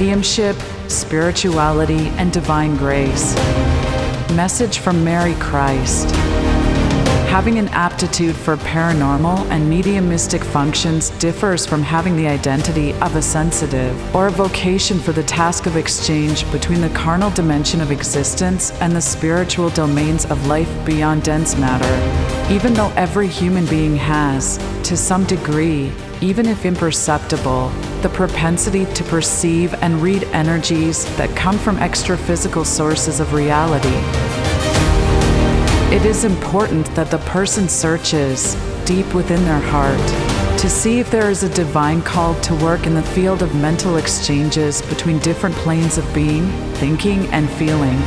mediumship, spirituality, and divine grace. Message from Mary Christ. Having an aptitude for paranormal and mediumistic functions differs from having the identity of a sensitive or a vocation for the task of exchange between the carnal dimension of existence and the spiritual domains of life beyond dense matter. Even though every human being has, to some degree, even if imperceptible, the propensity to perceive and read energies that come from extraphysical sources of reality. It is important that the person searches deep within their heart to see if there is a divine call to work in the field of mental exchanges between different planes of being, thinking, and feeling,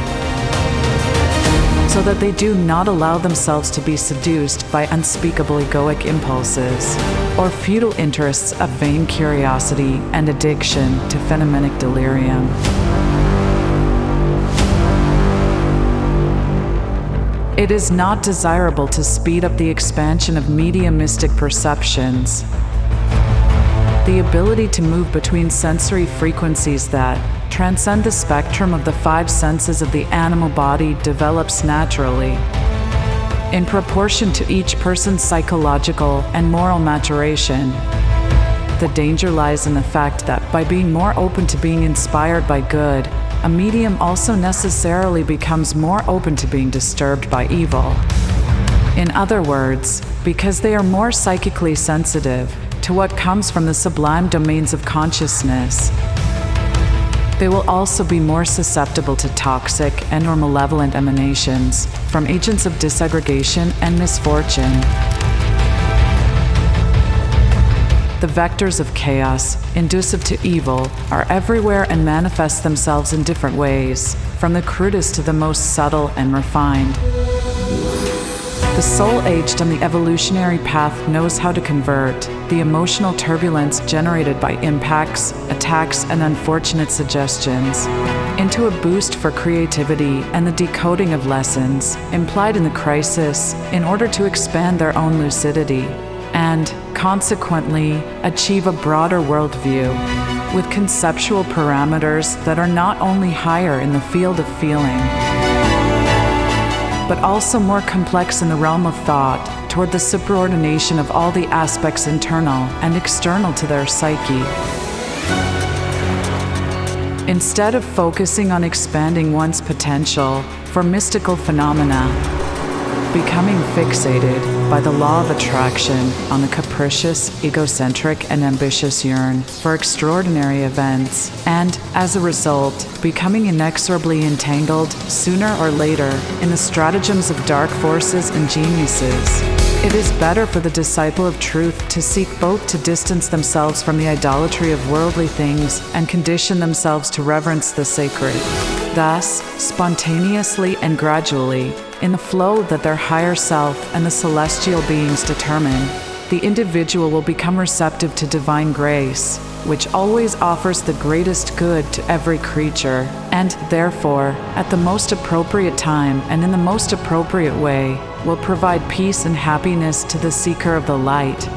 so that they do not allow themselves to be seduced by unspeakable egoic impulses or futile interests of vain curiosity and addiction to phenomenic delirium. It is not desirable to speed up the expansion of mediumistic perceptions. The ability to move between sensory frequencies that transcend the spectrum of the five senses of the animal body develops naturally, in proportion to each person's psychological and moral maturation. The danger lies in the fact that by being more open to being inspired by good, a medium also necessarily becomes more open to being disturbed by evil. In other words, because they are more psychically sensitive to what comes from the sublime domains of consciousness, they will also be more susceptible to toxic and/or malevolent emanations from agents of disaggregation and misfortune. The vectors of chaos, inducive to evil, are everywhere and manifest themselves in different ways, from the crudest to the most subtle and refined. The soul aged on the evolutionary path knows how to convert the emotional turbulence generated by impacts, attacks, and unfortunate suggestions into a boost for creativity and the decoding of lessons implied in the crisis in order to expand their own lucidity and, consequently, achieve a broader worldview with conceptual parameters that are not only higher in the field of feeling, but also more complex in the realm of thought toward the superordination of all the aspects internal and external to their psyche. Instead of focusing on expanding one's potential for mystical phenomena, becoming fixated by the law of attraction on the capricious, egocentric, and ambitious yearn for extraordinary events, and, as a result, becoming inexorably entangled, sooner or later, in the stratagems of dark forces and geniuses. It is better for the disciple of truth to seek both to distance themselves from the idolatry of worldly things and condition themselves to reverence the sacred. Thus, spontaneously and gradually, in the flow that their higher self and the celestial beings determine, the individual will become receptive to divine grace, which always offers the greatest good to every creature, and therefore, at the most appropriate time and in the most appropriate way, will provide peace and happiness to the seeker of the light,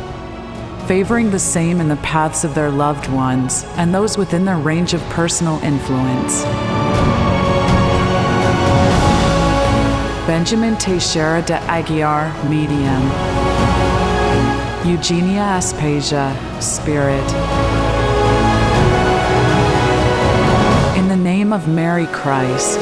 favoring the same in the paths of their loved ones and those within their range of personal influence. Benjamin Teixeira de Aguiar, medium. Eugenia Aspasia, spirit. In the name of Mary Christ,